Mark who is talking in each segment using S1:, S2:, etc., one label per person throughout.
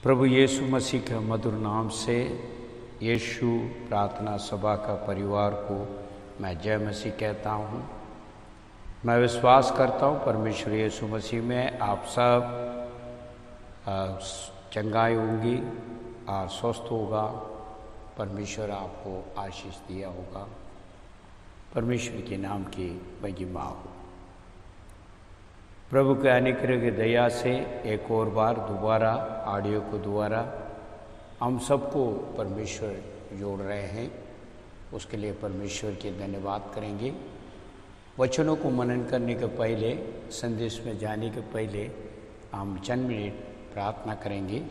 S1: प्रभु यीशु मसीह के मधुर नाम से यीशु प्रार्थना सभा का परिवार को मैं जय मसीह कहता हूँ। मैं विश्वास करता हूँ परमेश्वर यीशु मसीह में आप सब चंगाई होंगी और स्वस्थ होगा। परमेश्वर आपको आशीष दिया होगा। परमेश्वर के नाम की महिमा हो। प्रभु के अनुग्रह की दया से एक और बार दोबारा ऑडियो को द्वारा हम सबको परमेश्वर जोड़ रहे हैं, उसके लिए परमेश्वर के धन्यवाद करेंगे। वचनों को मनन करने के पहले, संदेश में जाने के पहले हम चंद मिनट प्रार्थना करेंगे।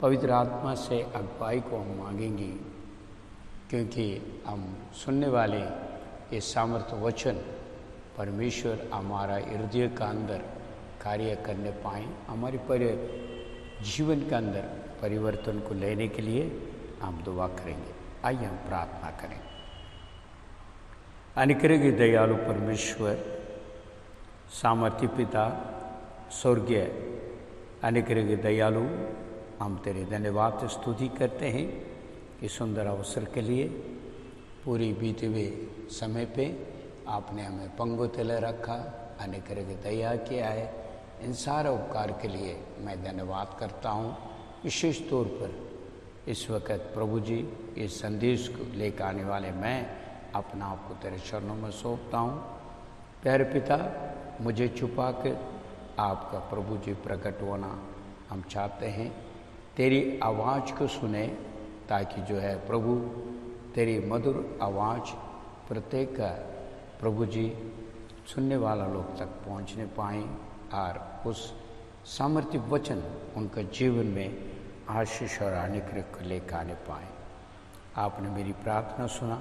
S1: पवित्र आत्मा से अगुवाई को हम मांगेंगे, क्योंकि हम सुनने वाले ये सामर्थ्य वचन परमेश्वर हमारा हृदय का अंदर कार्य करने पाए, हमारे जीवन के अंदर परिवर्तन को लेने के लिए हम दुआ करेंगे। आइए हम प्रार्थना करें। अनुग्रह की दयालु परमेश्वर, सामर्थ्य पिता, स्वर्गीय अनुग्रह की दयालु, हम तेरे धन्यवाद स्तुति करते हैं इस सुंदर अवसर के लिए। पूरी बीते हुए समय पे आपने हमें पंगु तले रखा, अनुग्रह की दया किया है। इन सारे उपकार के लिए मैं धन्यवाद करता हूँ। विशेष तौर पर इस वक्त प्रभु जी इस संदेश को लेकर आने वाले मैं अपना आपको तेरे चरणों में सौंपता हूँ। प्यारे पिता, मुझे छुपा के आपका प्रभु जी प्रकट होना हम चाहते हैं। तेरी आवाज़ को सुने, ताकि जो है प्रभु तेरी मधुर आवाज़ प्रत्येक प्रभु जी सुनने वाला लोग तक पहुंचने पाएँ और उस सामर्थ्य वचन उनका जीवन में आशीष और अनुग्रह को लेकर आने पाएँ। आपने मेरी प्रार्थना सुना,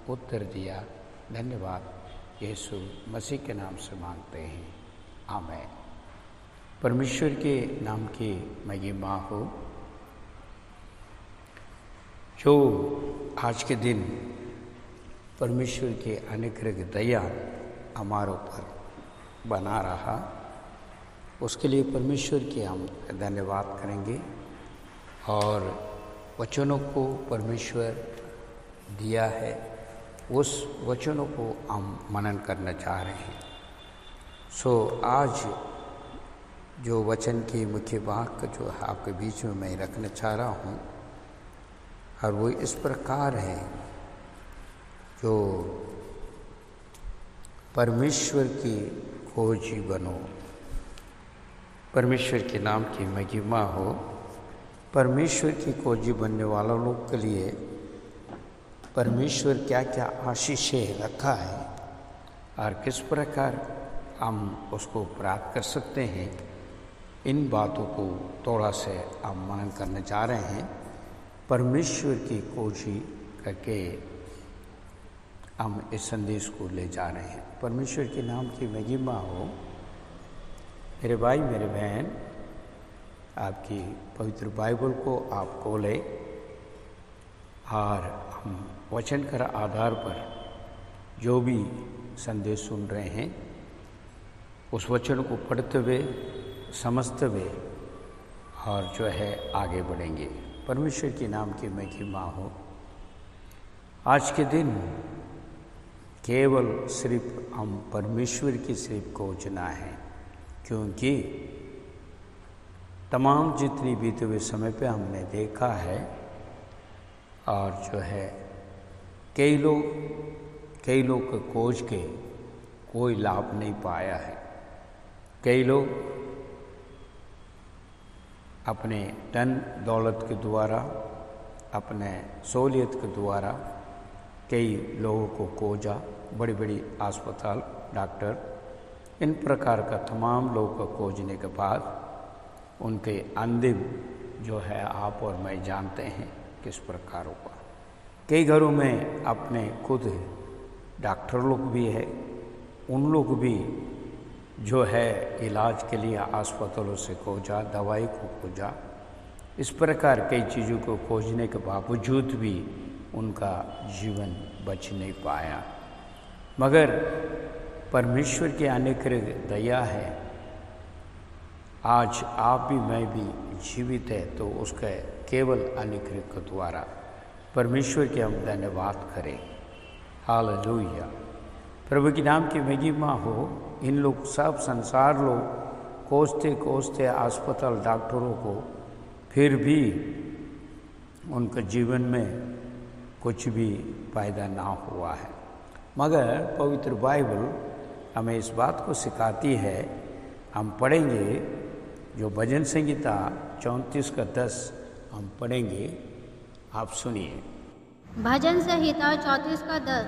S1: उत्तर दिया। धन्यवाद यीशु मसीह के नाम से मांगते हैं, आमीन। परमेश्वर के नाम की महिमा हो। जो आज के दिन परमेश्वर के अनुग्रह की दया हमारे ऊपर बना रहा, उसके लिए परमेश्वर के हम धन्यवाद करेंगे। और वचनों को परमेश्वर दिया है, उस वचनों को हम मनन करना चाह रहे हैं। आज जो वचन की मुख्य बात जो आपके बीच में मैं रखना चाह रहा हूँ, और वो इस प्रकार है, जो परमेश्वर की खोजी बनो। परमेश्वर के नाम की महिमा हो। परमेश्वर की खोजी बनने वाला लोग के लिए परमेश्वर क्या क्या आशीषें रखा है और किस प्रकार हम उसको प्राप्त कर सकते हैं, इन बातों को थोड़ा से हम मनन करने जा रहे हैं। परमेश्वर की खोजी करके हम इस संदेश को ले जा रहे हैं। परमेश्वर के नाम की महिमा हो। मेरे भाई, मेरे बहन, आपकी पवित्र बाइबल को आप खोलें और हम वचन के आधार पर जो भी संदेश सुन रहे हैं, उस वचन को पढ़ते हुए, समझते हुए और जो है आगे बढ़ेंगे। परमेश्वर के नाम की महिमा हो। आज के दिन केवल सिर्फ हम परमेश्वर की सिर्फ खोजना है, क्योंकि तमाम जितनी बीते हुए समय पे हमने देखा है, और जो है कई लोग को खोज के कोई लाभ नहीं पाया है। कई लोग अपने धन दौलत के द्वारा, अपने सहूलियत के द्वारा कई लोगों को खोजा। बड़ी बड़ी अस्पताल, डॉक्टर, इन प्रकार का तमाम लोगों को खोजने के बाद उनके अंतिम जो है आप और मैं जानते हैं किस प्रकार होगा। कई घरों में अपने खुद डॉक्टर लोग भी है, उन लोग भी जो है इलाज के लिए अस्पतालों से खोजा, दवाई को खोजा। इस प्रकार कई चीज़ों को खोजने के बावजूद भी उनका जीवन बच नहीं पाया। मगर परमेश्वर की अनुग्रह दया है, आज आप भी मैं भी जीवित है तो उसका केवल अनुग्रह के द्वारा परमेश्वर के हम धन्यवाद करें। हालेलुया। प्रभु के नाम की महिमा हो। इन लोग सब संसार लोग कोसते कोसते अस्पताल डॉक्टरों को, फिर भी उनके जीवन में कुछ भी फायदा ना हुआ है। मगर पवित्र बाइबल हमें इस बात को सिखाती है। हम पढ़ेंगे जो भजन संहिता 34 का 10 हम पढ़ेंगे, आप सुनिए।
S2: भजन संहिता 34 का 10।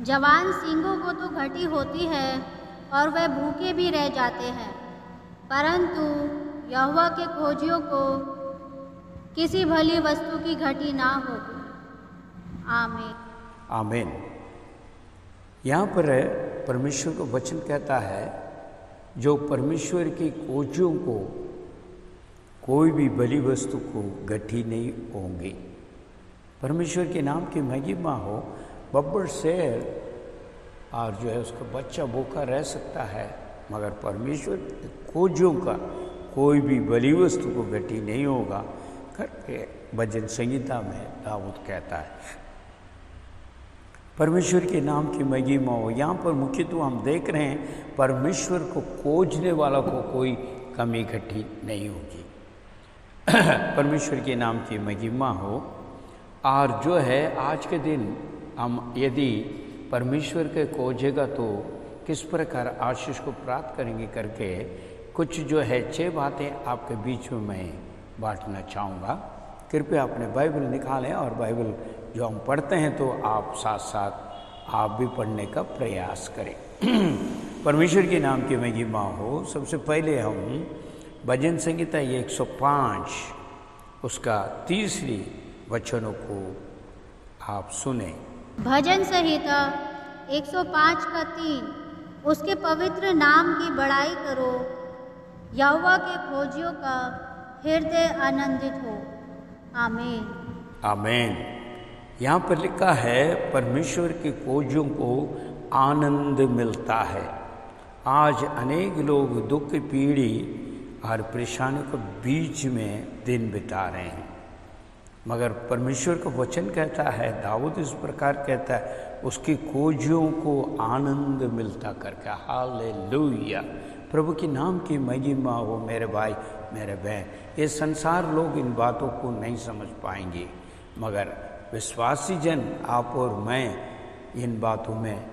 S2: जवान सींगों को तो घटी होती है और वह भूखे भी रह जाते हैं, परंतु यहोवा के खोजियों को किसी भली वस्तु की घटी ना होगी। आमीन।
S1: आमीन। यहाँ पर परमेश्वर का वचन कहता है, जो परमेश्वर की खोजियों को कोई भी भली वस्तु को घटी नहीं होंगी। परमेश्वर के नाम की महिमा हो। बब्बर शेर और जो है उसका बच्चा भूखा रह सकता है, मगर परमेश्वर की खोजियों का कोई भी भली वस्तु को घटी नहीं होगा करके भजन संहिता में दाऊद कहता है। परमेश्वर के नाम की महिमा हो। यहाँ पर मुख्यतः हम देख रहे हैं परमेश्वर को खोजने वाला को कोई कमी घटी नहीं होगी। परमेश्वर के नाम की महिमा हो। और जो है आज के दिन हम यदि परमेश्वर के खोजेगा तो किस प्रकार आशीष को प्राप्त करेंगे करके कुछ जो है 6 बातें आपके बीच में मैं बांटना चाहूँगा। कृपया अपने बाइबल निकालें और बाइबल जो हम पढ़ते हैं तो आप साथ साथ आप भी पढ़ने का प्रयास करें। परमेश्वर के नाम की महिमा हो। सबसे पहले हम भजन संहिता 105 उसका 3 वचनों को आप सुने।
S2: भजन संहिता 105 का 3। उसके पवित्र नाम की बड़ाई करो, यहोवा के खोजियों का हृदय आनंदित हो। आमीन।
S1: आमीन। यहाँ पर लिखा है परमेश्वर की खोजियों को आनंद मिलता है। आज अनेक लोग दुख पीढ़ी और परेशानी के बीच में दिन बिता रहे हैं, मगर परमेश्वर का वचन कहता है, दाऊद इस प्रकार कहता है, उसकी खोजियों को आनंद मिलता करके। हालेलुया। प्रभु के नाम की महिमा हो। मेरे भाई मेरे बहन, ये संसार लोग इन बातों को नहीं समझ पाएंगे, मगर विश्वासी जन आप और मैं इन बातों में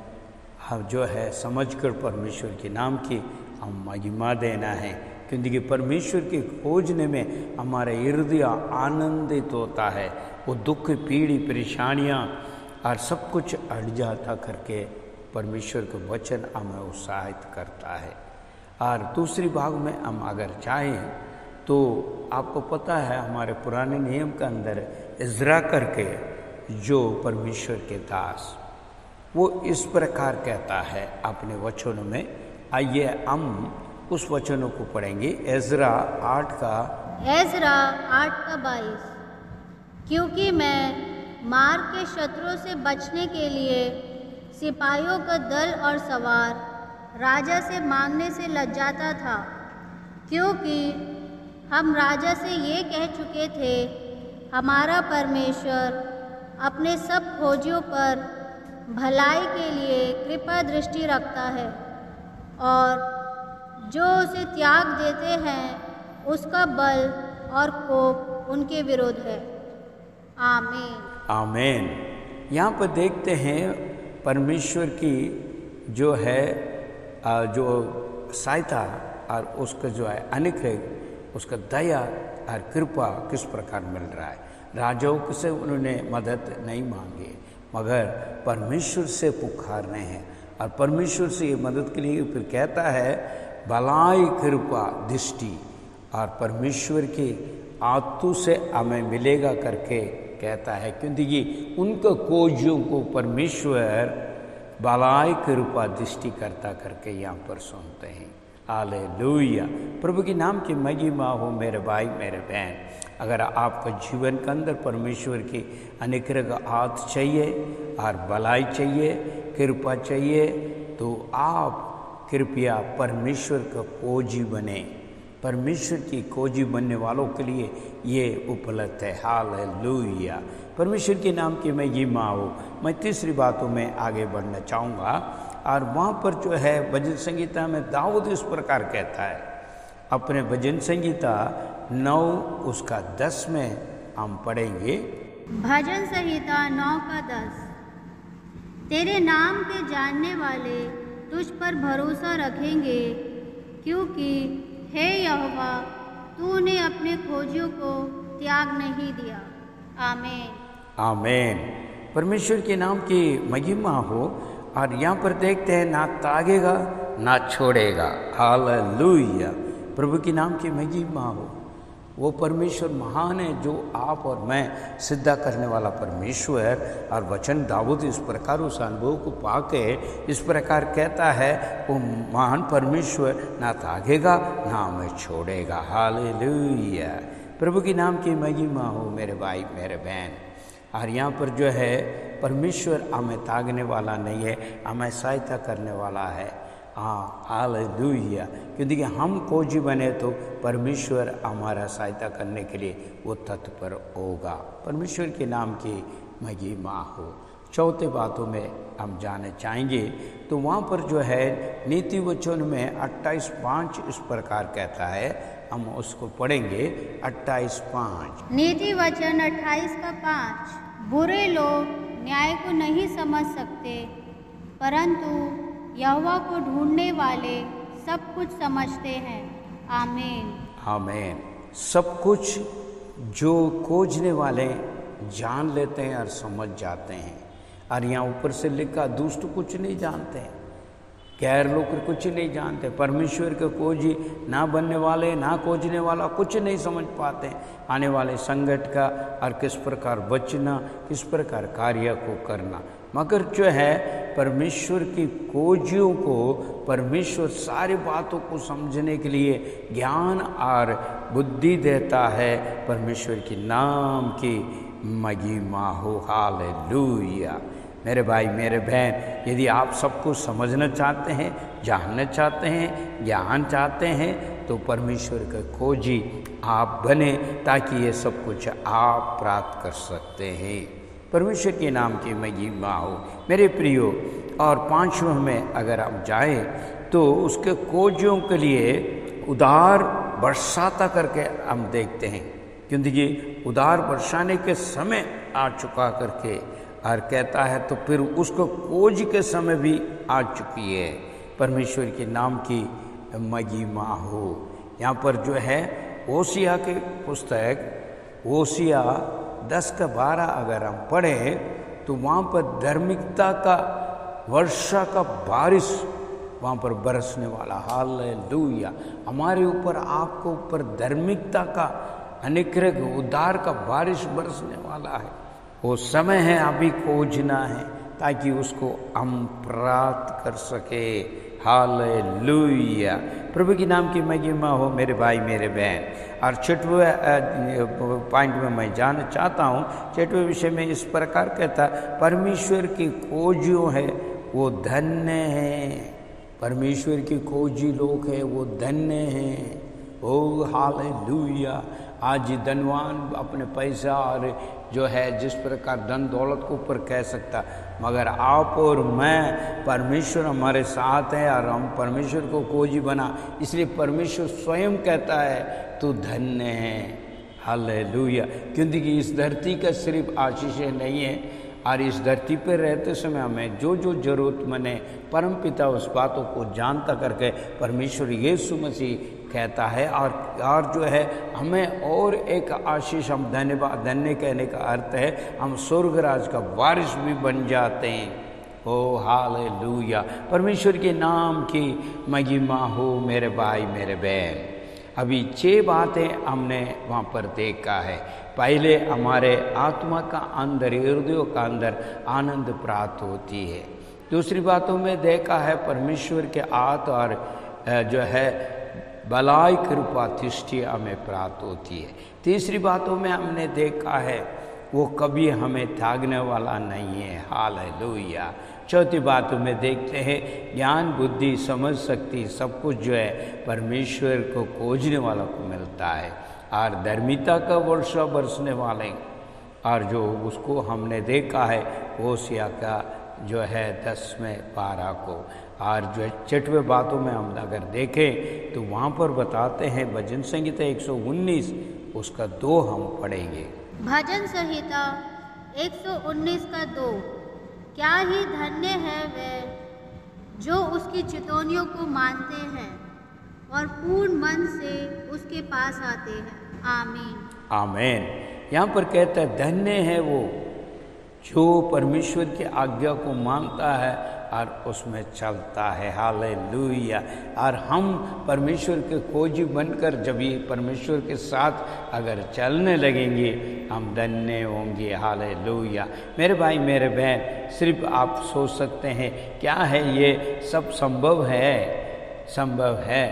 S1: हम जो है समझकर परमेश्वर के नाम की हम महिमा देना है, क्योंकि परमेश्वर की खोजने में हमारा हृदय आनंदित होता है। वो दुख पीढ़ी परेशानियाँ और सब कुछ हट जाता करके परमेश्वर का वचन हमें उत्साहित करता है। और दूसरी भाग में हम अगर चाहें तो आपको पता है हमारे पुराने नियम के अंदर इज़रा करके जो परमेश्वर के दास वो इस प्रकार कहता है अपने वचनों में। आइए हम उस वचनों को पढ़ेंगे। इज़रा 8 का
S2: 22। क्योंकि मैं मार के शत्रुओं से बचने के लिए सिपाहियों का दल और सवार राजा से मांगने से लज्जाता था, क्योंकि हम राजा से ये कह चुके थे, हमारा परमेश्वर अपने सब खोजियों पर भलाई के लिए कृपा दृष्टि रखता है और जो उसे त्याग देते हैं उसका बल और कोप उनके विरुद्ध है। आमीन। आमीन।
S1: यहाँ पर देखते हैं परमेश्वर की जो है जो सहायता और उसका जो है अनुग्रह, उसका दया और कृपा किस प्रकार मिल रहा है। राजाओं से उन्होंने मदद नहीं मांगी, मगर परमेश्वर से पुकार रहे हैं और परमेश्वर से ये मदद के लिए फिर कहता है भलाई कृपा दृष्टि और परमेश्वर की आतु से हमें मिलेगा करके कहता है, क्योंकि उनका खोजियों को परमेश्वर भलाई कृपा दृष्टि करता करके यहाँ पर सुनते हैं। हालेलुया। प्रभु के नाम की महिमा हो। मेरे भाई मेरे बहन, अगर आपका जीवन के अंदर परमेश्वर की अनुग्रह का हाथ चाहिए और भलाई चाहिए, कृपा चाहिए, तो आप कृपया परमेश्वर का खोजी बने। परमेश्वर की खोजी बनने वालों के लिए ये उपलब्ध है। हालेलुया, परमेश्वर के नाम की महिमा हो। मैं तीसरी बातों में आगे बढ़ना चाहूँगा, और वहाँ पर जो है भजन संगीता में दाऊद इस प्रकार कहता है, अपने भजन संगीता 9 उसका 10 में हम पढ़ेंगे।
S2: भजन संहिता 9 का 10। तेरे नाम के जानने वाले तुझ पर भरोसा रखेंगे, क्योंकि हे यहोवा, तूने अपने खोजियों को त्याग नहीं दिया। आमीन।
S1: आमीन। परमेश्वर के नाम की महिमा हो। और यहाँ पर देखते हैं, ना त्यागेगा ना छोड़ेगा। हालेलुया, प्रभु के नाम की महिमा हो। वो परमेश्वर महान है जो आप और मैं सिद्ध करने वाला परमेश्वर। और वचन दाऊद इस प्रकार उस अनुभव को पाके इस प्रकार कहता है, वो महान परमेश्वर ना त्यागेगा ना हमें छोड़ेगा। हालेलुया, प्रभु के नाम की महिमा हो मेरे भाई मेरे बहन। और यहाँ पर जो है परमेश्वर हमें त्यागने वाला नहीं है, हमें सहायता करने वाला है। हाँ, हालेलुया, क्योंकि हम खोजी बने तो परमेश्वर हमारा सहायता करने के लिए वो तत्पर होगा। परमेश्वर के नाम की महिमा हो। चौथे बातों में हम जाने चाहेंगे, तो वहाँ पर जो है नीति वचन में 28:5 इस प्रकार कहता है, हम उसको पढ़ेंगे। 28:5
S2: नीति वचन 28 का 5। बुरे लोग न्याय को नहीं समझ सकते, परंतु यहोवा को ढूंढने वाले सब कुछ समझते हैं। आमीन। आमीन।
S1: सब कुछ जो खोजने वाले जान लेते हैं और समझ जाते हैं। और यहाँ ऊपर से लिखा, दुष्ट कुछ नहीं जानते हैं, गैर लोग कुछ नहीं जानते। परमेश्वर के खोजी ना बनने वाले ना खोजने वाला कुछ नहीं समझ पाते आने वाले संकट का, और किस प्रकार बचना, किस प्रकार कार्य को करना। मगर जो है परमेश्वर की खोजियों को परमेश्वर सारी बातों को समझने के लिए ज्ञान और बुद्धि देता है। परमेश्वर के नाम की महिमा हो। हालेलुया, मेरे भाई मेरे बहन, यदि आप सब कुछ समझना चाहते हैं, जानना चाहते हैं, ज्ञान चाहते हैं, तो परमेश्वर के खोजी आप बने, ताकि ये सब कुछ आप प्राप्त कर सकते हैं। परमेश्वर के नाम की महिमा हो मेरे प्रियो। और 5वें में अगर हम जाएं तो उसके खोजियों के लिए उधार बरसाता करके हम देखते हैं, क्योंकि उधार बरसाने के समय आ चुका करके, और कहता है तो फिर उसको खोज के समय भी आ चुकी है। परमेश्वर के नाम की महिमा हो। यहाँ पर जो है ओसिया के पुस्तक ओसिया 10 का 12 अगर हम पढ़ें तो वहाँ पर धार्मिकता का वर्षा का बारिश वहाँ पर बरसने वाला। हालेलुया, हमारे ऊपर आपको ऊपर धार्मिकता का अनुग्रह उद्धार का बारिश बरसने वाला है। वो समय है अभी खोजना है, ताकि उसको हम प्राप्त कर सके। हालेलुया, प्रभु के नाम की महिमा हो मेरे भाई मेरे बहन। और 6वें पॉइंट में मैं जानना चाहता हूँ, 6वें विषय में इस प्रकार कहता, परमेश्वर की खोजियों है वो धन्य है। परमेश्वर की खोजी लोग है वो धन्य हैं। ओ हालेलुया, आज धनवान अपने पैसा और जो है जिस प्रकार धन दौलत को ऊपर कह सकता, मगर आप और मैं परमेश्वर हमारे साथ है और हम परमेश्वर को खोजी बना, इसलिए परमेश्वर स्वयं कहता है तू धन्य है। हालेलुया, क्योंकि इस धरती का सिर्फ आशीषें नहीं है, और इस धरती पर रहते समय हमें जो जो जरूरतमंद है परमपिता उस बातों को जानता करके परमेश्वर यीशु मसीह कहता है। और जो है हमें और एक आशीष, हम धन्यवाद, धन्य कहने का अर्थ है हम स्वर्गराज का वारिस भी बन जाते हैं। ओ हालेलुया, परमेश्वर के नाम की महिमा हो मेरे भाई मेरे बहन। अभी 6 बातें हमने वहाँ पर देखा है। पहले हमारे आत्मा का अंदर, हृदय का अंदर आनंद प्राप्त होती है। दूसरी बातों में देखा है परमेश्वर के हाथ और जो है भलाई कृपा दृष्टि हमें प्राप्त होती है। तीसरी बातों में हमने देखा है वो कभी हमें त्यागने वाला नहीं है। हालेलुया, चौथी बात में देखते हैं ज्ञान बुद्धि समझ शक्ति सब कुछ जो है परमेश्वर को खोजने वाला को मिलता है। और धर्मिता का वर्षा बरसने वाले, और जो उसको हमने देखा है होशिया का जो है 10वें पारा को। और जो 6वें बातों में हम अगर देखें तो वहाँ पर बताते हैं भजन संहिता 119 उसका 2 हम पढ़ेंगे।
S2: भजन संहिता 119 का 2। क्या ही धन्य है वे जो उसकी चितौनियों को मानते हैं और पूर्ण मन से उसके पास आते हैं। आमीन
S1: आमीन। यहाँ पर कहता है धन्य है वो जो परमेश्वर की आज्ञा को मानता है और उसमें चलता है। हालेलुया। और हम परमेश्वर के खोजी बनकर जब ये परमेश्वर के साथ अगर चलने लगेंगे हम धन्य होंगे। हालेलुया। मेरे भाई मेरे बहन, सिर्फ आप सोच सकते हैं क्या है ये सब संभव है? संभव है।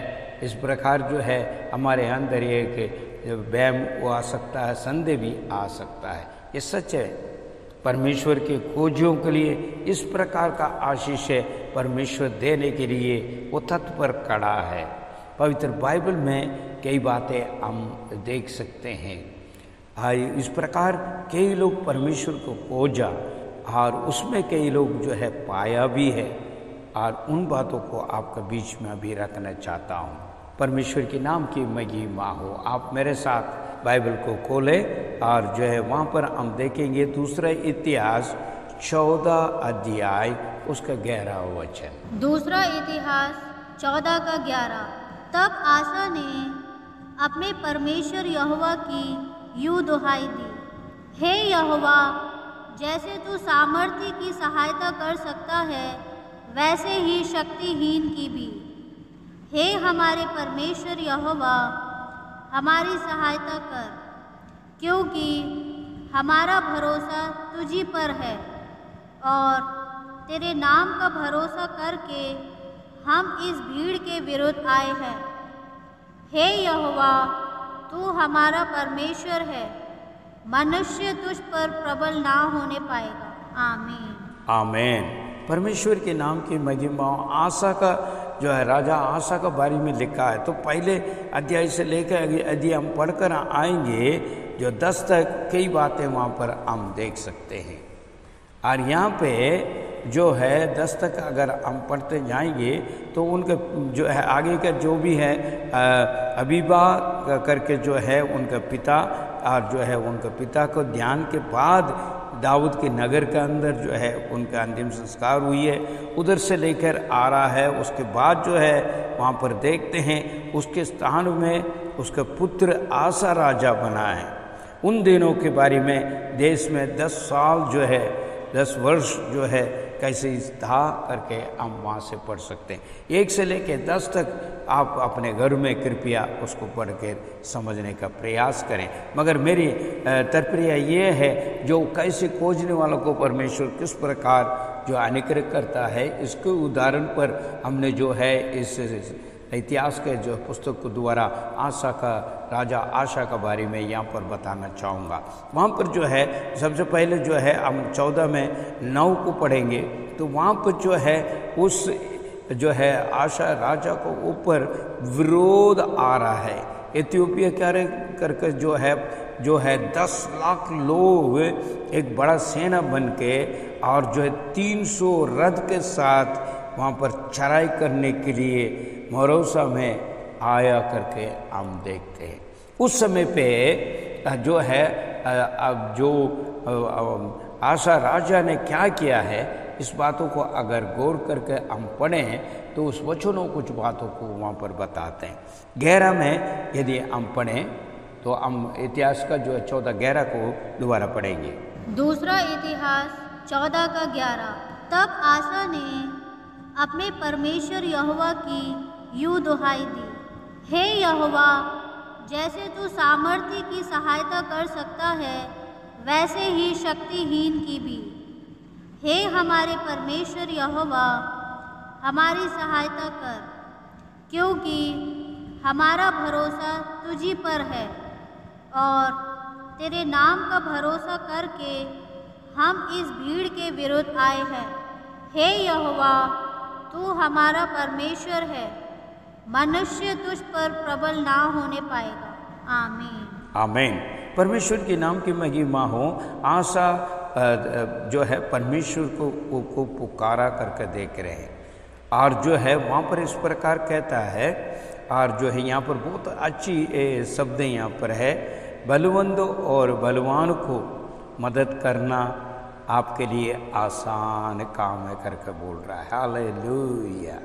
S1: इस प्रकार जो है हमारे अंदर एक वहम वो आ सकता है, संदेह भी आ सकता है। ये सच है। परमेश्वर के खोजियों के लिए इस प्रकार का आशीष है, परमेश्वर देने के लिए वो तत्पर खड़ा है। पवित्र बाइबल में कई बातें हम देख सकते हैं। इस प्रकार कई लोग परमेश्वर को खोजा और उसमें कई लोग जो है पाया भी है, और उन बातों को आपके बीच में अभी रखना चाहता हूँ। परमेश्वर के नाम की महिमा हो। आप मेरे साथ बाइबल को खोलें और जो है वहाँ पर हम देखेंगे दूसरा इतिहास 14 अध्याय उसका 11 वचन।
S2: दूसरा इतिहास 14 का 11। तब आसा ने अपने परमेश्वर यहोवा की यूं दुहाई दी, हे यहोवा, जैसे तू सामर्थ्य की सहायता कर सकता है वैसे ही शक्तिहीन की भी। हे हमारे परमेश्वर यहोवा, हमारी सहायता कर, क्योंकि हमारा भरोसा तुझी पर है और तेरे नाम का भरोसा करके हम इस भीड़ के विरुद्ध आए हैं। हे यहोवा, तू हमारा परमेश्वर है, मनुष्य तुझ पर प्रबल ना होने पाएगा। आमीन
S1: आमीन। परमेश्वर के नाम की महिमा। आसा का जो है राजा आसा का बारे में लिखा है। तो पहले अध्याय से लेकर अगले अध्याय हम पढ़कर आएंगे जो 10 तक कई बातें वहाँ पर हम देख सकते हैं। और यहाँ पे जो है 10 तक अगर हम पढ़ते जाएंगे तो उनका जो है आगे का जो भी है अबीबा करके जो है उनका पिता, और जो है उनका पिता को ध्यान के बाद दाऊद के नगर के अंदर जो है उनका अंतिम संस्कार हुई है। उधर से लेकर आ रहा है। उसके बाद जो है वहाँ पर देखते हैं उसके स्थान में उसका पुत्र आसा राजा बना है। उन दिनों के बारे में देश में 10 साल जो है 10 वर्ष जो है कैसे था करके हम वहाँ से पढ़ सकते हैं। 1 से लेकर 10 तक आप अपने घर में कृपया उसको पढ़ कर समझने का प्रयास करें। मगर मेरी तात्पर्य ये है जो कैसे खोजने वालों को परमेश्वर किस प्रकार जो अनुग्रह करता है, इसके उदाहरण पर हमने जो है इस इतिहास के जो पुस्तक को द्वारा आशा का राजा आशा का बारे में यहाँ पर बताना चाहूँगा। वहाँ पर जो है सबसे पहले जो है हम 14 में 9 को पढ़ेंगे तो वहाँ पर जो है उस जो है आशा राजा को ऊपर विरोध आ रहा है। इथियोपिया क्या करके जो है 10 लाख लोग एक बड़ा सेना बन के और जो है 300 रथ के साथ वहाँ पर चढ़ाई करने के लिए मरोसा में आया करके हम देखते हैं। उस समय पे जो है अब जो आशा राजा ने क्या किया है इस बातों को अगर गौर करके हम पढ़ें तो उस वचनों कुछ बातों को वहाँ पर बताते हैं। 11 में यदि हम पढ़ें तो हम इतिहास का जो है 14-11 को दोबारा पढ़ेंगे।
S2: दूसरा इतिहास 14 का 11। तब आसा ने अपने परमेश्वर यहोवा की यूं दुहाई दी, हे यहोवा, जैसे तू सामर्थ्य की सहायता कर सकता है वैसे ही शक्तिहीन की भी। हे हमारे परमेश्वर यहोवा, हमारी सहायता कर, क्योंकि हमारा भरोसा तुझी पर है और तेरे नाम का भरोसा करके हम इस भीड़ के विरुद्ध आए हैं। हे यहोवा, तू हमारा परमेश्वर है, मनुष्य तुझ पर प्रबल ना होने पाएगा। आमीन।
S1: आमीन। परमेश्वर के नाम की महिमा हो। आशा जो है परमेश्वर को पुकारा करके देख रहे हैं, और जो है वहाँ पर इस प्रकार कहता है, और जो है यहाँ पर बहुत अच्छी शब्द यहाँ पर है, बलवंत और बलवान को मदद करना आपके लिए आसान काम है करके बोल रहा है। हालेलुया।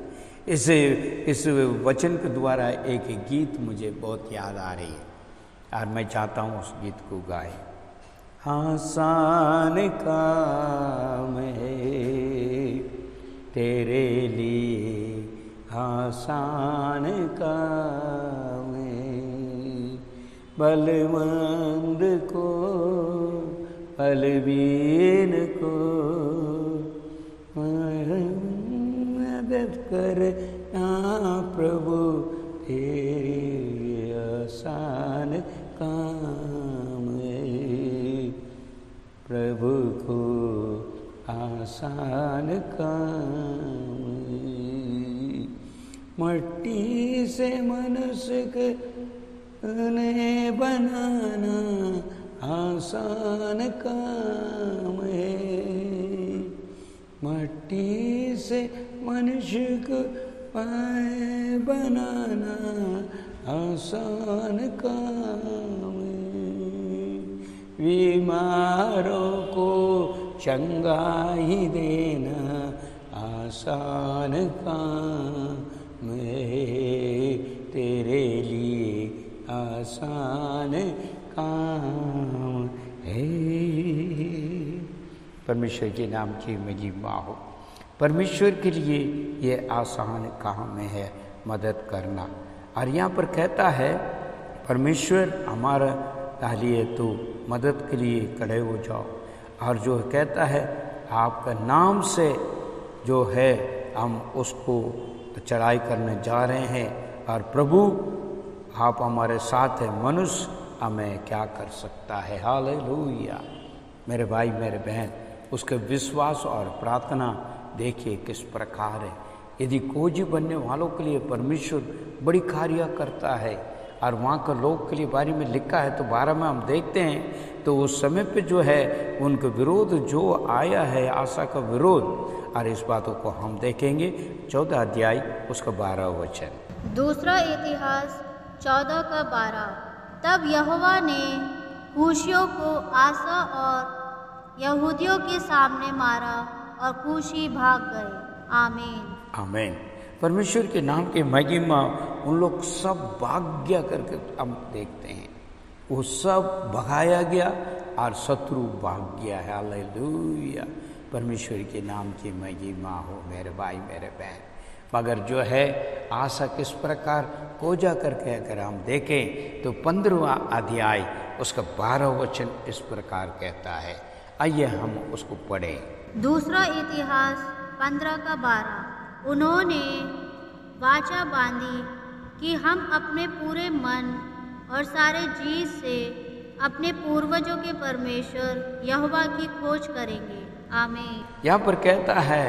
S1: इस वचन के द्वारा एक गीत मुझे बहुत याद आ रही है, और मैं चाहता हूँ उस गीत को गाए। आसान काम है तेरे लिए, आसान काम है, बलवंत को बलवीन को मदद कर प्रभु, तेरी आसान काम है, प्रभु को आसान काम है। मट्टी से मनुष्य ने बनाना आसान काम है, मट्टी से मनुष्य को बनाना आसान काम है, बीमारों को चंगाई देना आसान काम है, तेरे लिए आसान काम है। परमेश्वर के नाम की महिमा हो। परमेश्वर के लिए ये आसान काम है मदद करना, और यहाँ पर कहता है परमेश्वर हमारा लिए तो मदद के लिए खड़े हो जाओ, और जो कहता है आपका नाम से जो है हम उसको चढ़ाई करने जा रहे हैं, और प्रभु आप हमारे साथ हैं, मनुष्य हमें क्या कर सकता है। हालेलुया। मेरे भाई मेरे बहन, उसके विश्वास और प्रार्थना देखिए किस प्रकार है। यदि खोजी बनने वालों के लिए परमेश्वर बड़ी कार्य करता है, और वहाँ के लोग के लिए बारे में लिखा है, तो 12 में हम देखते हैं तो उस समय पे जो है उनके विरोध जो आया है, आशा का विरोध, और इस बातों को हम देखेंगे 14 अध्याय उसका 12 वचन।
S2: दूसरा इतिहास 14 का 12। तब यहोवा ने कूशियों को आशा और यहूदियों के सामने मारा, और कूशी भाग गए। आमीन।
S1: आमीन। परमेश्वर के नाम की महिमा। उन लोग सब भाग गया करके हम देखते हैं, वो सब भगाया गया और शत्रु भाग गया है। हालेलुया। परमेश्वर के नाम की महिमा हो मेरे भाई मेरे बहन। मगर जो है आशा किस प्रकार खोजा करके अगर हम देखें तो 15वां अध्याय उसका 12 वचन इस प्रकार कहता है। आइए हम उसको पढ़ें।
S2: दूसरा इतिहास 15 का 12। उन्होंने वाचा बांधी कि हम अपने पूरे मन और सारे जी से अपने पूर्वजों के परमेश्वर यहोवा की खोज करेंगे। आमीन। यहाँ
S1: पर कहता है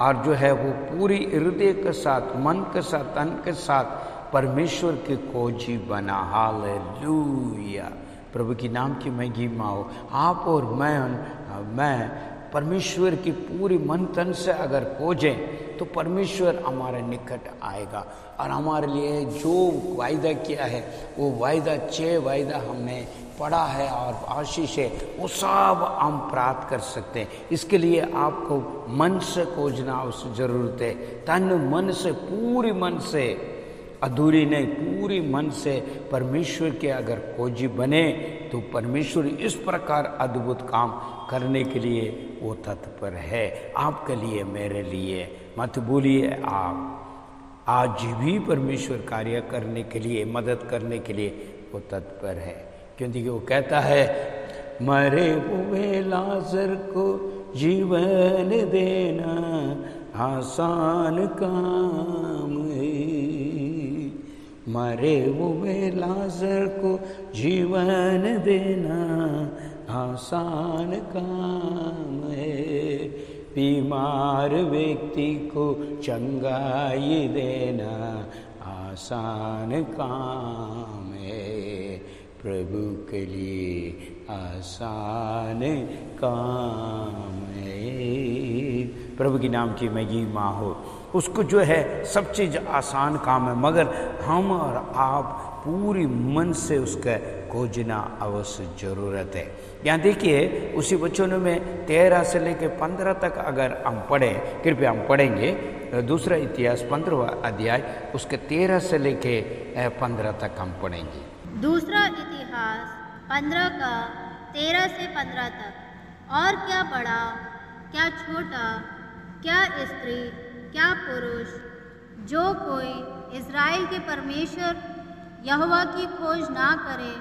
S1: और जो है वो पूरी हृदय के साथ, मन के साथ, तन के साथ परमेश्वर की खोजी बना। हालेलुया। प्रभु की नाम की महिमा हो। आप और मैं परमेश्वर की पूरी मन तन से अगर खोजें तो परमेश्वर हमारे निकट आएगा, और हमारे लिए जो वायदा किया है वो वायदा 6 वायदा हमने पढ़ा है और आशीष है, वो सब हम प्राप्त कर सकते हैं। इसके लिए आपको मन से खोजना उस ज़रूरत है, तन मन से, पूरी मन से, अधूरी नहीं, पूरी मन से परमेश्वर के अगर खोजी बने तो परमेश्वर इस प्रकार अद्भुत काम करने के लिए वो तत्पर है। आपके लिए, मेरे लिए। मत भूलिए, आप आज भी परमेश्वर कार्य करने के लिए, मदद करने के लिए वो तत्पर है, क्योंकि वो कहता है मरे हुए लाजर को जीवन देना आसान काम है। मरे हुए लाजर को जीवन देना आसान काम है। बीमार व्यक्ति को चंगाई देना आसान काम है, प्रभु के लिए आसान काम है। प्रभु के नाम की महिमा हो। उसको जो है सब चीज़ आसान काम है, मगर हम और आप पूरी मन से उसका खोजना अवश्य ज़रूरत है। यहाँ देखिए उसी वचनों में 13 से लेकर 15 तक अगर हम पढ़ें, कृपया हम पढ़ेंगे दूसरा इतिहास 15वां अध्याय उसके 13 से लेके 15 तक हम पढ़ेंगे।
S2: दूसरा इतिहास 15 का 13 से 15 तक। और क्या बड़ा, क्या छोटा, क्या स्त्री, क्या पुरुष, जो कोई इज़राइल के परमेश्वर यहोवा की खोज ना करे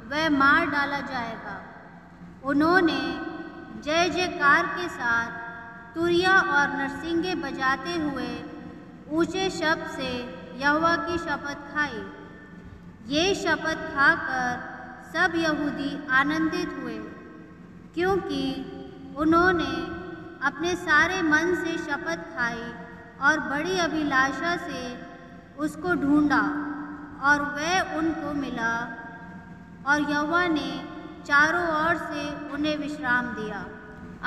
S2: वह मार डाला जाएगा। उन्होंने जय जयकार के साथ तुरिया और नरसिंगे बजाते हुए ऊंचे शब्द से यहोवा की शपथ खाई। ये शपथ खाकर सब यहूदी आनंदित हुए, क्योंकि उन्होंने अपने सारे मन से शपथ खाई और बड़ी अभिलाषा से उसको ढूंढा, और वह उनको मिला, और यहोवा ने चारों ओर से उन्हें विश्राम दिया।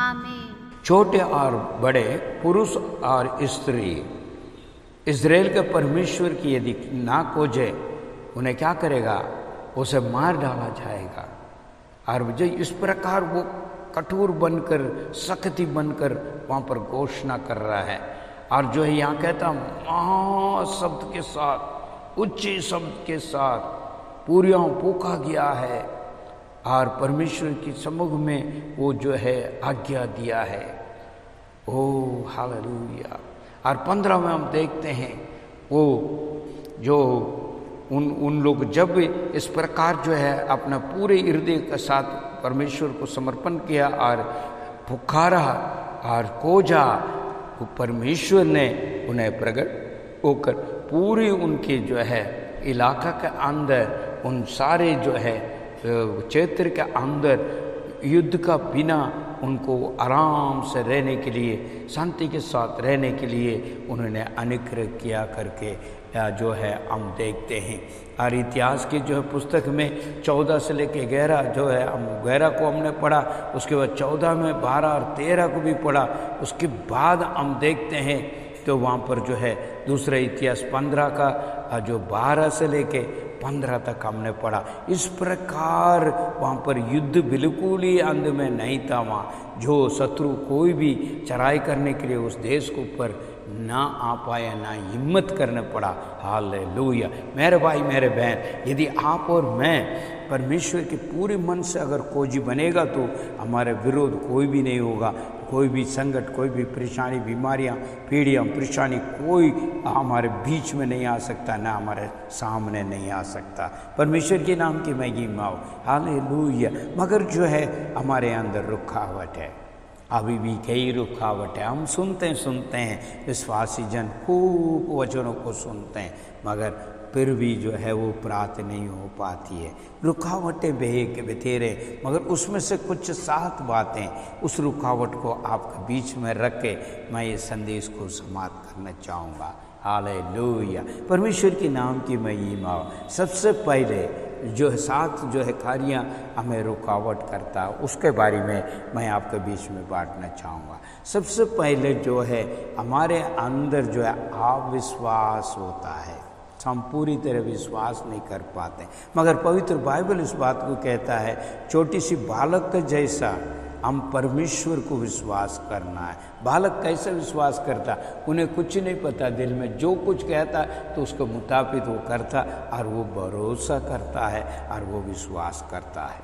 S2: आमीन।
S1: छोटे और बड़े, पुरुष और स्त्री इज़राइल के परमेश्वर की यदि ना खोजे, उन्हें क्या करेगा? उसे मार डाला जाएगा। और जो इस प्रकार वो कठोर बनकर, सख्ती बनकर वहाँ पर घोषणा कर रहा है। और जो है यहाँ कहता महा शब्द के साथ, उच्च शब्द के साथ पूरियां पोका गया है, और परमेश्वर की सम्मुख में वो जो है आज्ञा दिया है। ओ हालेलुया। और 15 में हम देखते हैं वो जो उन लोग जब इस प्रकार जो है अपना पूरे हृदय के साथ परमेश्वर को समर्पण किया और पुकारा और खोजा, वो परमेश्वर ने उन्हें प्रकट होकर पूरी उनके जो है इलाका के अंदर, उन सारे जो है क्षेत्र के अंदर युद्ध का बिना उनको आराम से रहने के लिए, शांति के साथ रहने के लिए उन्होंने अनुग्रह किया करके जो है हम देखते हैं। और इतिहास की जो है पुस्तक में 14 से लेकर 11 जो है, हम 11 को हमने पढ़ा, उसके बाद 14 में 12 और 13 को भी पढ़ा। उसके बाद हम देखते हैं तो वहाँ पर जो है दूसरा इतिहास 15 का जो 12 से लेके 15 तक हमने पढ़ा। इस प्रकार वहाँ पर युद्ध बिल्कुल ही अंत में नहीं था। वहाँ जो शत्रु कोई भी चढ़ाई करने के लिए उस देश के ऊपर ना आ पाया, ना हिम्मत करने पड़ा। हालेलुया। मेरे भाई मेरे बहन, यदि आप और मैं परमेश्वर के पूरे मन से अगर खोजी बनेगा तो हमारे विरोध कोई भी नहीं होगा। कोई भी संकट, कोई भी परेशानी, बीमारियां, पीड़ियां, परेशानी कोई हमारे बीच में नहीं आ सकता, ना हमारे सामने नहीं आ सकता। परमेश्वर के नाम की महिमा हो। हालेलुया। मगर जो है हमारे अंदर रुकावट है, अभी भी कई रुकावट है। हम सुनते हैं विश्वासी जन खूब वचनों को सुनते हैं, मगर फिर भी जो है वो प्राप्त नहीं हो पाती है। रुकावटें बथेरे, मगर उसमें से कुछ 7 बातें उस रुकावट को आपके बीच में रख के मैं ये संदेश को समाप्त करना चाहूँगा। हालेलुया। परमेश्वर के नाम की महिमा। सबसे पहले जो है 7 जो है कार्यां हमें रुकावट करता है, उसके बारे में मैं आपके बीच में बांटना चाहूँगा। सबसे पहले जो है हमारे अंदर जो है अविश्वास होता है। हम पूरी तरह विश्वास नहीं कर पाते, मगर पवित्र बाइबल इस बात को कहता है, छोटी सी बालक के जैसा हम परमेश्वर को विश्वास करना है। बालक कैसे विश्वास करता? उन्हें कुछ नहीं पता, दिल में जो कुछ कहता तो उसके मुताबिक वो करता, और वो भरोसा करता है, और वो विश्वास करता है,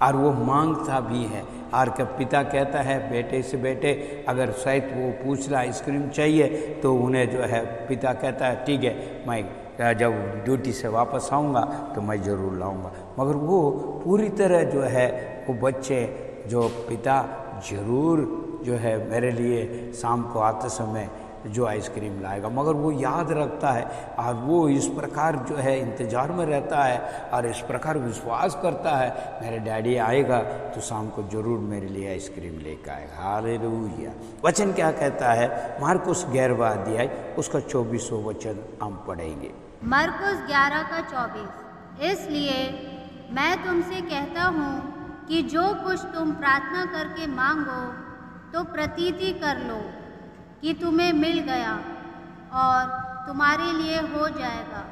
S1: और वो मांगता भी है। और कब पिता कहता है बेटे से, बेटे अगर शायद वो पूछ रहा आइसक्रीम चाहिए तो उन्हें जो है पिता कहता है ठीक है, मैं जब ड्यूटी से वापस आऊँगा तो मैं ज़रूर लाऊँगा। मगर वो पूरी तरह जो है वो बच्चे जो पिता ज़रूर जो है मेरे लिए शाम को आते समय जो आइसक्रीम लाएगा, मगर वो याद रखता है और वो इस प्रकार जो है इंतज़ार में रहता है और इस प्रकार विश्वास करता है मेरे डैडी आएगा तो शाम को ज़रूर मेरे लिए आइसक्रीम लेकर आएगा। हालेलुया। वचन क्या कहता है? मार्कुस 11वां अध्याय उसका 24वां वचन हम पढ़ेंगे।
S2: मरकुस 11 का 24। इसलिए मैं तुमसे कहता हूँ कि जो कुछ तुम प्रार्थना करके मांगो तो प्रतीति कर लो कि तुम्हें मिल गया और तुम्हारे लिए हो जाएगा।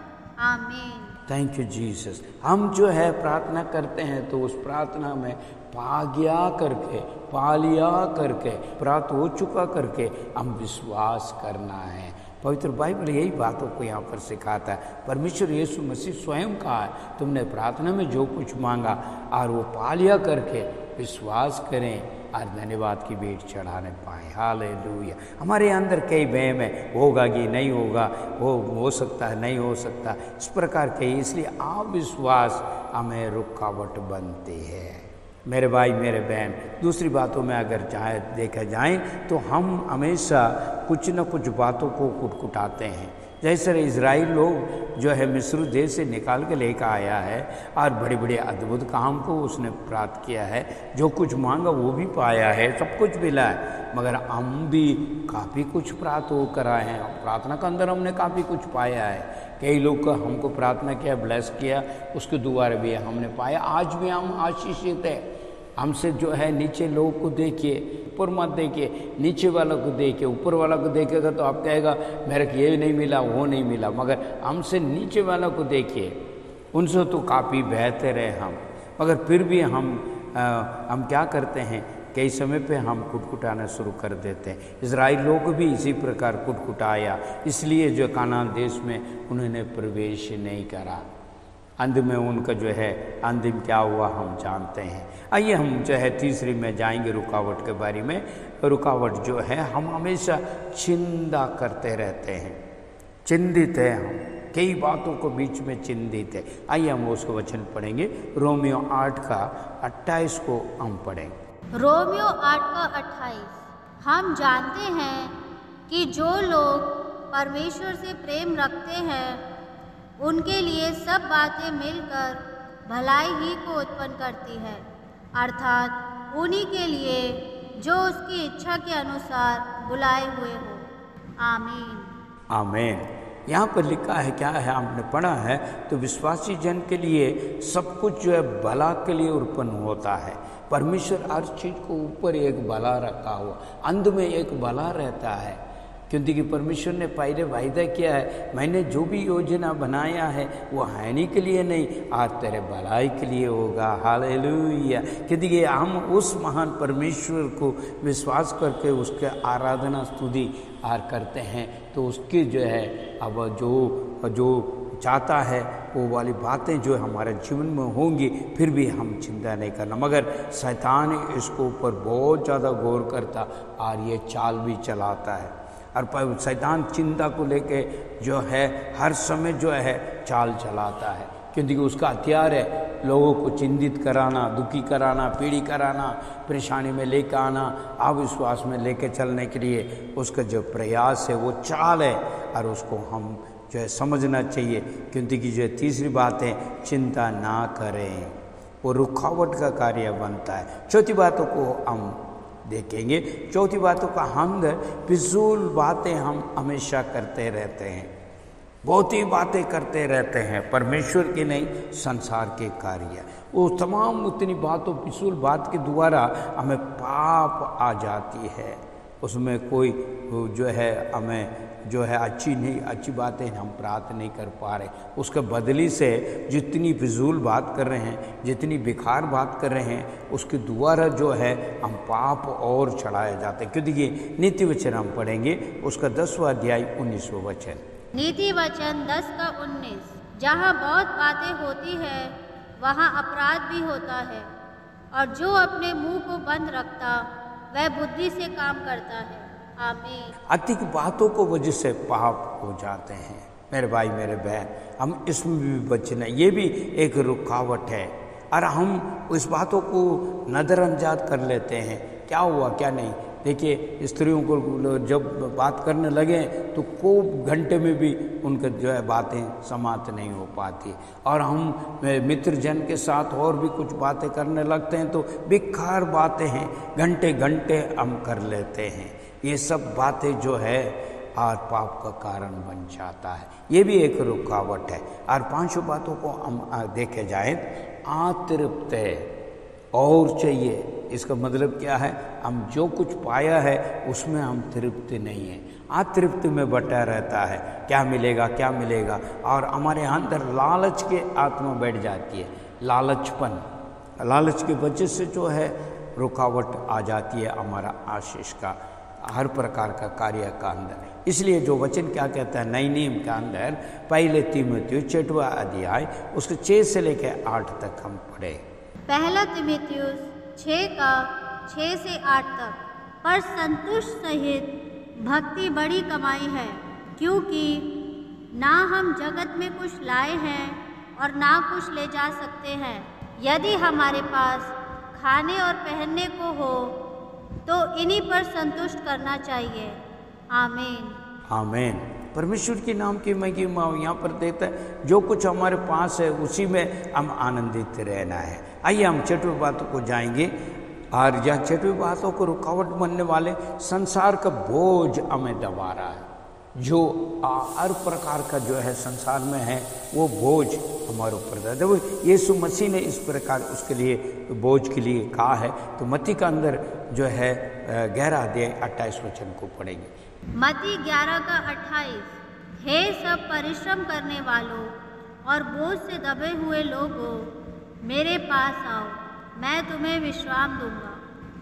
S2: आमीन।
S1: Thank you Jesus. हम जो है प्रार्थना करते हैं तो उस प्रार्थना में पालिया करके प्राप्त हो चुका करके हम विश्वास करना है। पवित्र बाइबल यही बातों को यहाँ पर सिखाता है। परमेश्वर यीशु मसीह स्वयं कहा है तुमने प्रार्थना में जो कुछ मांगा और वो पालिया करके विश्वास करें और धन्यवाद की भेंट चढ़ाने पाए। हालेलुया। हमारे अंदर कई वहम है, होगा कि नहीं होगा, वो हो सकता है नहीं हो सकता, इस प्रकार के, इसलिए अविश्वास हमें रुकावट बनती है। मेरे भाई मेरे बहन, दूसरी बातों में अगर देखा जाए तो हम हमेशा कुछ न कुछ बातों को कुटकुटाते हैं। जैसे इज़राइल लोग जो है मिस्र देश से निकाल के लेकर आया है और बड़े बड़े अद्भुत काम को उसने प्राप्त किया है, जो कुछ मांगा वो भी पाया है, सब कुछ मिला है, मगर हम भी काफ़ी कुछ प्राप्त होकर आए हैं। प्रार्थना के अंदर हमने काफ़ी कुछ पाया है। कई लोग का हमको प्रार्थना किया, ब्लेस किया, उसके द्वारा भी हमने पाया। आज भी हम आशीषित है। हमसे जो है नीचे लोगों को देखिए, ऊपर मत देखिए, नीचे वाला को देखिए। ऊपर वाला को देखेगा तो आप कहेगा मेरे को ये नहीं मिला, वो नहीं मिला, मगर हमसे नीचे वाला को देखिए, उनसे तो काफ़ी बेहतर है हम, मगर फिर भी हम क्या करते हैं, कई समय पे हम कुटकुटाना शुरू कर देते हैं। इज़राइल लोग भी इसी प्रकार कुटकुटाया, इसलिए जो कानान देश में उन्होंने प्रवेश नहीं करा। अंत में उनका जो है अंतिम क्या हुआ हम जानते हैं। आइए हम जो है तीसरी में जाएंगे रुकावट के बारे में। रुकावट जो है, हम हमेशा चिंता करते रहते हैं, चिंतित है, हम कई बातों को बीच में चिंतित है। आइए हम उसको वचन पढ़ेंगे। रोमियो 8 का 28 को हम पढ़ेंगे।
S2: रोमियो 8 का 28। हम जानते हैं कि जो लोग परमेश्वर से प्रेम रखते हैं उनके लिए सब बातें मिलकर भलाई ही को उत्पन्न करती है, अर्थात उन्हीं के लिए जो उसकी इच्छा के अनुसार बुलाए हुए हो। आमीन। आमीन।
S1: यहाँ पर लिखा है, क्या है आपने पढ़ा है, तो विश्वासी जन के लिए सब कुछ जो है भला के लिए उत्पन्न होता है। परमेश्वर हर चीज़ को ऊपर एक भला रखा हुआ, अंत में एक भला रहता है, क्योंकि परमेश्वर ने पहले वायदा किया है, मैंने जो भी योजना बनाया है वो हानि के लिए नहीं, आज तेरे भलाई के लिए होगा। हालेलुया। क्योंकि हम उस महान परमेश्वर को विश्वास करके उसके आराधना स्तुति करते हैं, तो उसकी जो है अब जो चाहता है वो वाली बातें जो हमारे जीवन में होंगी, फिर भी हम चिंता नहीं करना। मगर शैतान इसको ऊपर बहुत ज़्यादा गौर करता और ये चाल भी चलाता है, और शैतान चिंता को लेके जो है हर समय जो है चाल चलाता है, क्योंकि उसका हथियार है लोगों को चिंतित कराना, दुखी कराना, पीड़ी कराना, परेशानी में लेकर आना, अविश्वास में लेके चलने के लिए उसका जो प्रयास है वो चाल है, और उसको हम जो है समझना चाहिए। क्योंकि जो तीसरी बात है, चिंता ना करें, वो रुकावट का कार्य बनता है। चौथी बातों को हम देखेंगे। चौथी बातों का हम फिजूल बातें हम हमेशा करते रहते हैं, बहुत ही बातें करते रहते हैं, परमेश्वर की नहीं, संसार के कार्य। वो तमाम उतनी बातों, फिजूल बात के द्वारा हमें पाप आ जाती है, उसमें कोई जो है हमें जो है अच्छी बातें हम प्राप्त नहीं कर पा रहे। उसके बदली से जितनी फिजूल बात कर रहे हैं, जितनी बेकार बात कर रहे हैं, उसके द्वारा जो है हम पाप और चढ़ाए जाते हैं। क्योंकि ये नीति वचन हम पढ़ेंगे, उसका 10वां अध्याय 19वां वचन।
S2: नीति वचन 10 का 19। जहाँ बहुत बातें होती है वहाँ अपराध भी होता है, और जो अपने मुंह को बंद रखता वह बुद्धि से काम करता है। आमीन।
S1: अधिक बातों को वजह से पाप हो जाते हैं। मेरे भाई मेरे बहन, हम इसमें भी बचना, ये भी एक रुकावट है, और हम इस बातों को नज़रअंदाज कर लेते हैं। क्या हुआ क्या नहीं। देखिए स्त्रियों को जब बात करने लगे तो खूब घंटे में भी उनके जो है बातें समाप्त नहीं हो पाती, और हम मित्र जन के साथ और भी कुछ बातें करने लगते हैं तो बेकार बातें हैं, घंटे घंटे हम कर लेते हैं। ये सब बातें जो है और पाप का कारण बन जाता है, ये भी एक रुकावट है। और पांचों बातों को हम देखे जाए, अतृप्त है और चाहिए, इसका मतलब क्या है, हम जो कुछ पाया है उसमें हम तृप्त नहीं है, अतृप्त में बटा रहता है, क्या मिलेगा क्या मिलेगा, और हमारे अंदर लालच के आत्मा बैठ जाती है, लालचपन, लालच की वजह से जो है रुकावट आ जाती है हमारा आशीष का हर प्रकार का कार्य का अंदर। इसलिए जो वचन क्या कहता है नई नियम के अंदर, पहले तीमुथियुस 6वां अध्याय उसके 6 से लेकर 8 तक हम पढ़े।
S2: पहला तीमुथियुस 6 का 6 से 8 तक। पर संतुष्ट सहित भक्ति बड़ी कमाई है, क्योंकि ना हम जगत में कुछ लाए हैं और ना कुछ ले जा सकते हैं। यदि हमारे पास खाने और पहनने को हो तो इन्हीं पर संतुष्ट करना चाहिए। आमीन।
S1: आमीन। परमेश्वर के नाम की महिमा यहाँ पर देता है, जो कुछ हमारे पास है उसी में हम आनंदित रहना है। आइए हम 6वीं बातों को जाएंगे, और यह 6वीं बातों को रुकावट बनने वाले संसार का बोझ हमें दबा रहा है, जो हर प्रकार का जो है संसार में है वो बोझ हमारे ऊपर है। देखो यीशु मसीह ने इस प्रकार उसके लिए बोझ के लिए कहा है, तो मत्ती का अंदर जो है 11 अध्याय 28 वचन को पढ़ेंगे।
S2: मत्ती 11 का 28। हे सब परिश्रम करने वालों और बोझ से दबे हुए लोगों, मेरे पास आओ, मैं तुम्हें विश्राम दूंगा।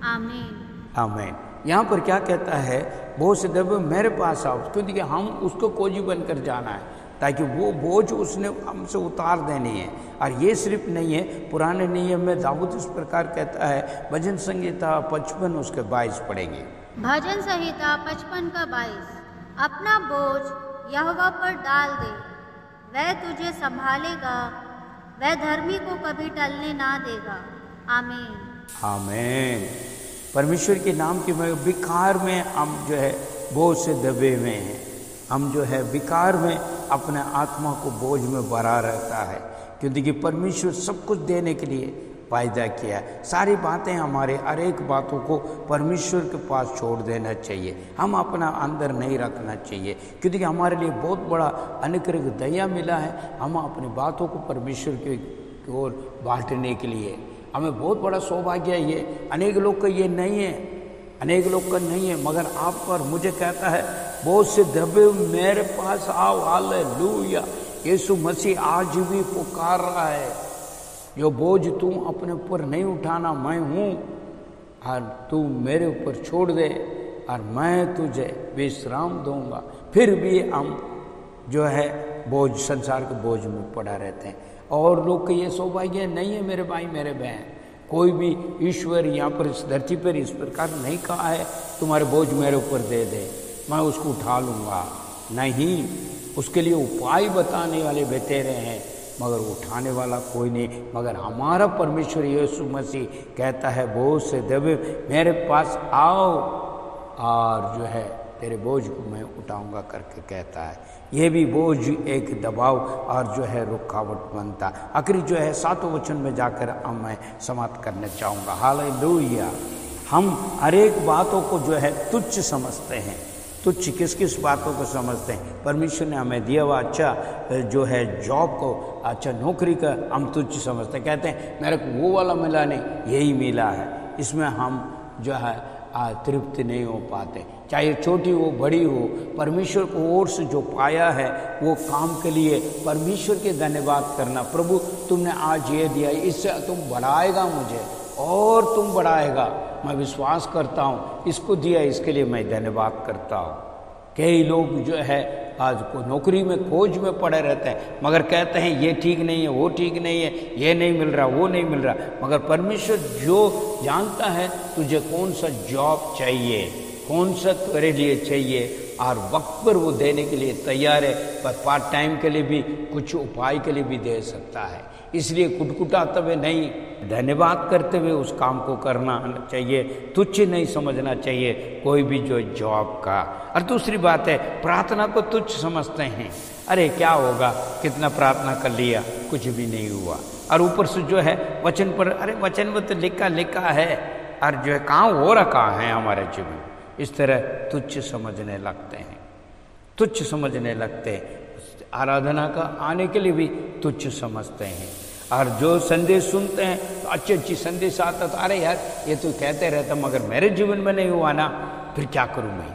S2: आमीन।
S1: आमीन। यहाँ पर क्या कहता है, बोझ से दबे मेरे पास आओ, क्योंकि हम उसको खोजी बनकर जाना है, ताकि वो बोझ उसने हमसे उतार देनी है। और ये सिर्फ नहीं है, पुराने नियम में दाऊद इस प्रकार कहता है, भजन संहिता 55 उसके 22 पढ़ेंगे।
S2: भजन संहिता 55 का 22। अपना बोझ यहोवा पर डाल दे, वह तुझे संभालेगा, वह धर्मी को कभी टलने ना देगा। आमीन।
S1: आमीन। परमेश्वर के नाम की विकार में हम जो है बोझ से दबे हुए हैं, हम जो है विकार में अपने आत्मा को बोझ में भरा रहता है, क्योंकि परमेश्वर सब कुछ देने के लिए पैदा किया है। सारी बातें हमारे हर एक बातों को परमेश्वर के पास छोड़ देना चाहिए, हम अपना अंदर नहीं रखना चाहिए, क्योंकि हमारे लिए बहुत बड़ा अनुग्रह दया मिला है। हम अपनी बातों को परमेश्वर की ओर बांटने के लिए हमें बहुत बड़ा सौभाग्य है। ये अनेक लोग का ये नहीं है, अनेक लोग का नहीं है, मगर आप पर मुझे कहता है, बोझ से दबे मेरे पास आओ। हालेलुया। यीशु मसीह आज भी पुकार रहा है, जो बोझ तू अपने ऊपर नहीं उठाना, मैं हूँ, और तू मेरे ऊपर छोड़ दे और मैं तुझे विश्राम दूंगा। फिर भी हम जो है बोझ, संसार के बोझ में पड़ा रहते हैं। और लोग का ये सौभाग्य नहीं है मेरे भाई मेरे बहन, कोई भी ईश्वर यहाँ पर इस धरती पर इस प्रकार नहीं कहा है तुम्हारे बोझ मेरे ऊपर दे दे, मैं उसको उठा लूँगा। नहीं, उसके लिए उपाय बताने वाले बतेरे हैं, मगर उठाने वाला कोई नहीं। मगर हमारा परमेश्वर यीशु मसीह कहता है, बोझ से दबे मेरे पास आओ और जो है तेरे बोझ को मैं उठाऊंगा करके कहता है। ये भी बोझ एक दबाव और जो है रुकावट बनता। आखिरी जो है 7वें वचन में जाकर अब मैं समाप्त करना चाहूँगा। हालेलुया। हम हर एक बातों को जो है तुच्छ समझते हैं। तुच्छ किस किस बातों को समझते हैं? परमेश्वर ने हमें दिया हुआ अच्छा जो है जॉब को, अच्छा नौकरी का हम तुच्छ समझते हैं। कहते हैं मेरे को वो वाला मिला नहीं, यही मिला है, इसमें हम जो है तृप्त नहीं हो पाते। चाहे छोटी हो बड़ी हो, परमेश्वर को ओर से जो पाया है वो काम के लिए परमेश्वर के धन्यवाद करना। प्रभु तुमने आज ये दिया, इससे तुम बढ़ाएगा मुझे और तुम बढ़ाएगा, मैं विश्वास करता हूँ। इसको दिया, इसके लिए मैं धन्यवाद करता हूँ। कई लोग जो है आज को नौकरी में खोज में पड़े रहते हैं, मगर कहते हैं ये ठीक नहीं है, वो ठीक नहीं है, ये नहीं मिल रहा, वो नहीं मिल रहा। मगर परमेश्वर जो जानता है तुझे कौन सा जॉब चाहिए, कौन सा तेरे लिए चाहिए, और वक्त पर वो देने के लिए तैयार है। पर पार्ट टाइम के लिए भी, कुछ उपाय के लिए भी दे सकता है। इसलिए कुटकुटाते हुए नहीं, धन्यवाद करते हुए उस काम को करना चाहिए, तुच्छ नहीं समझना चाहिए कोई भी जो जॉब का। और दूसरी बात है, प्रार्थना को तुच्छ समझते हैं, अरे क्या होगा, कितना प्रार्थना कर लिया, कुछ भी नहीं हुआ। और ऊपर से जो है वचन पर, अरे वचन में तो लिखा है, और जो है कहाँ हो रखा है हमारे जीवन, इस तरह तुच्छ समझने लगते हैं, तुच्छ समझने लगते हैं। आराधना का आने के लिए भी तुच्छ समझते हैं। और जो संदेश सुनते हैं तो अच्छी संदेश आता तो अरे यार ये तो कहते रहता, मगर मेरे जीवन में नहीं हुआ ना, फिर क्या करूं मैं,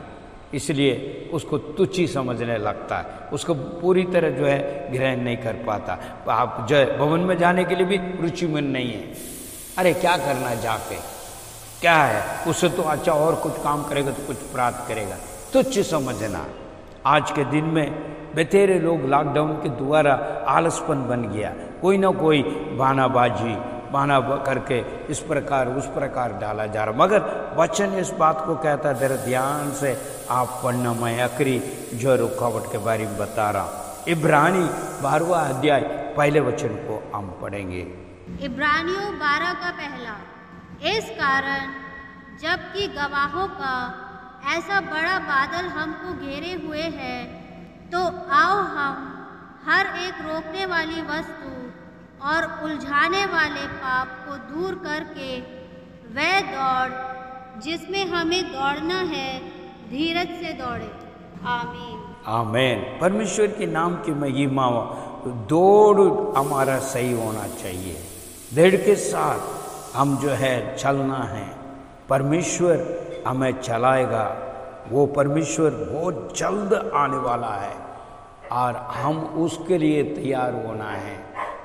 S1: इसलिए उसको तुच्छ ही समझने लगता है, उसको पूरी तरह जो है ग्रहण नहीं कर पाता। आप जो है भवन में जाने के लिए भी रुचि मन नहीं है, अरे क्या करना जाके, क्या है उससे तो अच्छा और कुछ काम करेगा तो कुछ प्राप्त करेगा, तुच्छ समझना। आज के दिन में बतेरे लोग लॉकडाउन के द्वारा आलसपन बन गया, कोई ना कोई बहाना करके इस प्रकार उस प्रकार डाला जा रहा। मगर वचन इस बात को कहता है, जरा ध्यान से आप पढ़ना, मैं आखिरी जो रुकावट के बारे में बता रहा। इब्रानी 12वां अध्याय पहले वचन को हम पढ़ेंगे।
S2: इब्रानियों 12 का पहला। इस कारण जबकि गवाहों का ऐसा बड़ा बादल हमको घेरे हुए है, तो आओ हम हर एक रोकने वाली वस्तु और उलझाने वाले पाप को दूर करके वह दौड़ जिसमें हमें दौड़ना है, धीरज से दौड़े। आमीन।
S1: आमीन। परमेश्वर के नाम की महिमा। दौड़ हमारा सही होना चाहिए, दृढ़ के साथ हम जो है चलना है, परमेश्वर हमें चलाएगा। वो परमेश्वर बहुत जल्द आने वाला है और हम उसके लिए तैयार होना है,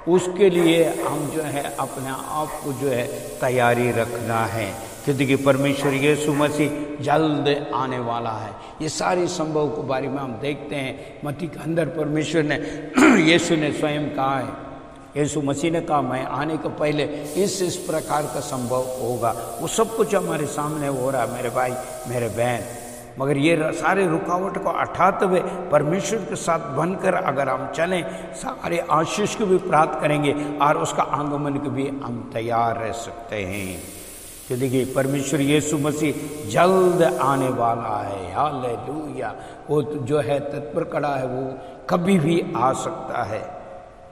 S1: उसके लिए हम जो है अपने आप को जो है तैयारी रखना है, क्योंकि परमेश्वर यीशु मसीह जल्द आने वाला है। ये सारी संभव के बारे में हम देखते हैं मत्ती के अंदर परमेश्वर ने यीशु ने स्वयं कहा है, यीशु मसीह ने कहा मैं आने के पहले इस प्रकार का संभव होगा। वो सब कुछ हमारे सामने हो रहा है मेरे भाई मेरे बहन। मगर ये सारे रुकावट को हटाते हुए परमेश्वर के साथ बनकर अगर हम चलें, सारे आशीष को भी प्राप्त करेंगे और उसका आगमन को भी हम तैयार रह सकते हैं। तो देखिए परमेश्वर यीशु मसीह जल्द आने वाला है। हालेलुया। वो जो है तत्पर खड़ा है, वो कभी भी आ सकता है,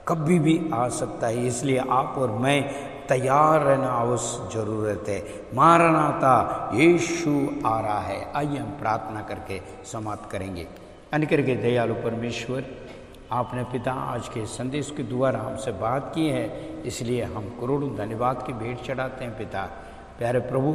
S1: कभी भी आ सकता है। इसलिए आप और मैं तैयार रहना आवश्यक जरूरत है। मारनाता यीशु आ रहा है। आइए हम प्रार्थना करके समाप्त करेंगे। अनुग्रह के दयालु परमेश्वर, आपने पिता आज के संदेश के द्वारा हमसे बात की है, इसलिए हम करोड़ों धन्यवाद की भेंट चढ़ाते हैं। पिता प्यारे प्रभु,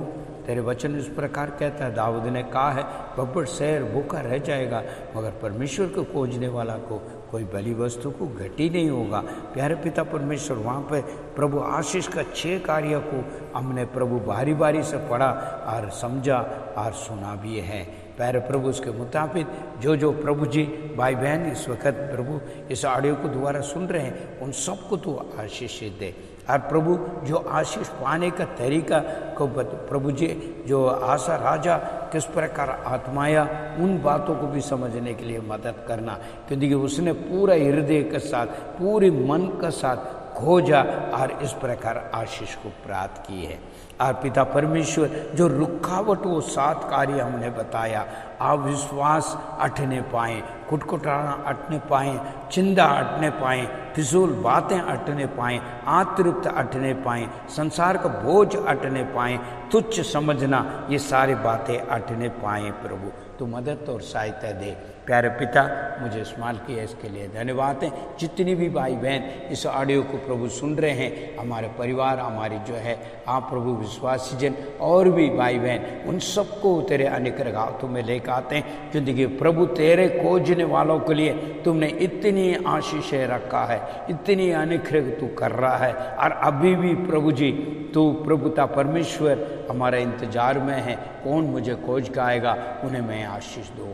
S1: तेरे वचन इस प्रकार कहता है, दाऊद ने कहा है बब्बर शहर भूखा रह जाएगा मगर परमेश्वर को खोजने वाला को कोई बली वस्तु को घटी नहीं होगा। प्यारे पिता परमेश्वर, वहाँ पे प्रभु आशीष का 6 कार्य को हमने प्रभु बारी बारी से पढ़ा और समझा और सुना भी है। प्यारे प्रभु, उसके मुताबिक जो जो प्रभु जी भाई बहन इस वक्त प्रभु इस ऑडियो को दोबारा सुन रहे हैं, उन सबको तो आशीष दे। और प्रभु जो आशीष पाने का तरीका को प्रभु जी जो आशा राजा किस प्रकार आत्माया, उन बातों को भी समझने के लिए मदद करना, क्योंकि उसने पूरा हृदय के साथ पूरे मन के साथ खोजा और इस प्रकार आशीष को प्राप्त की है। और पिता परमेश्वर, जो रुकावट वो 7 कार्य हमने बताया, अविश्वास हटने पाएँ, कुटकुटाना हटने पाएँ, चिंता हटने पाएँ, फिजूल बातें हटने पाएँ, आतृप्त हटने पाएँ, संसार का बोझ हटने पाएँ, तुच्छ समझना, ये सारी बातें हटने पाएँ। प्रभु तो मदद और सहायता दे। प्यारे पिता, मुझे इस्तेमाल किया इसके लिए धन्यवाद है। जितनी भी भाई बहन इस ऑडियो को प्रभु सुन रहे हैं, हमारे परिवार, हमारी जो है आप प्रभु विश्वासी जन और भी भाई बहन, उन सबको तेरे अनुग्रह हाथों में लेकर आते हैं, क्योंकि प्रभु तेरे खोजने वालों के लिए तुमने इतनी आशीषें रखा है, इतनी अनुग्रह तू कर रहा है। और अभी भी प्रभु जी तू प्रभुता परमेश्वर हमारे इंतजार में है, कौन मुझे खोज के आएगा, उन्हें मैं आशीष दूँ।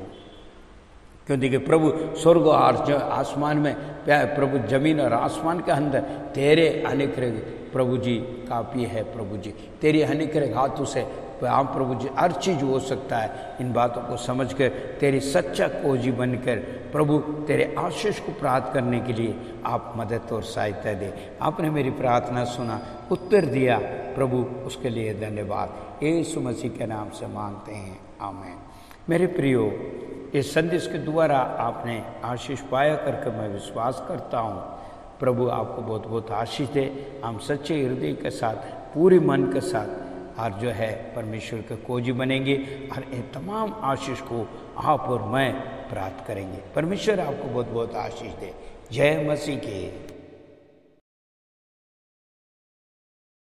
S1: क्योंकि प्रभु स्वर्ग और आसमान में, प्रभु जमीन और आसमान के अंदर तेरे अनुग्रह प्रभु जी काफ़ी है। प्रभु जी तेरी अनुग्रह हाथों से आप प्रभु जी हर चीज़ हो सकता है। इन बातों को समझकर तेरी सच्चा खोजी बनकर प्रभु तेरे आशीष को प्राप्त करने के लिए आप मदद और सहायता दे। आपने मेरी प्रार्थना सुना, उत्तर दिया प्रभु, उसके लिए धन्यवाद। यीशु मसीह के नाम से मांगते हैं, आमीन। मेरे प्रियो, इस संदेश के द्वारा आपने आशीष पाया करके मैं विश्वास करता हूँ। प्रभु आपको बहुत बहुत आशीष दे। हम सच्चे हृदय के साथ, पूरी मन के साथ और जो है परमेश्वर के खोजी बनेंगे और इन तमाम आशीष को आप और मैं प्राप्त करेंगे। परमेश्वर आपको बहुत बहुत आशीष दे। जय मसीह के।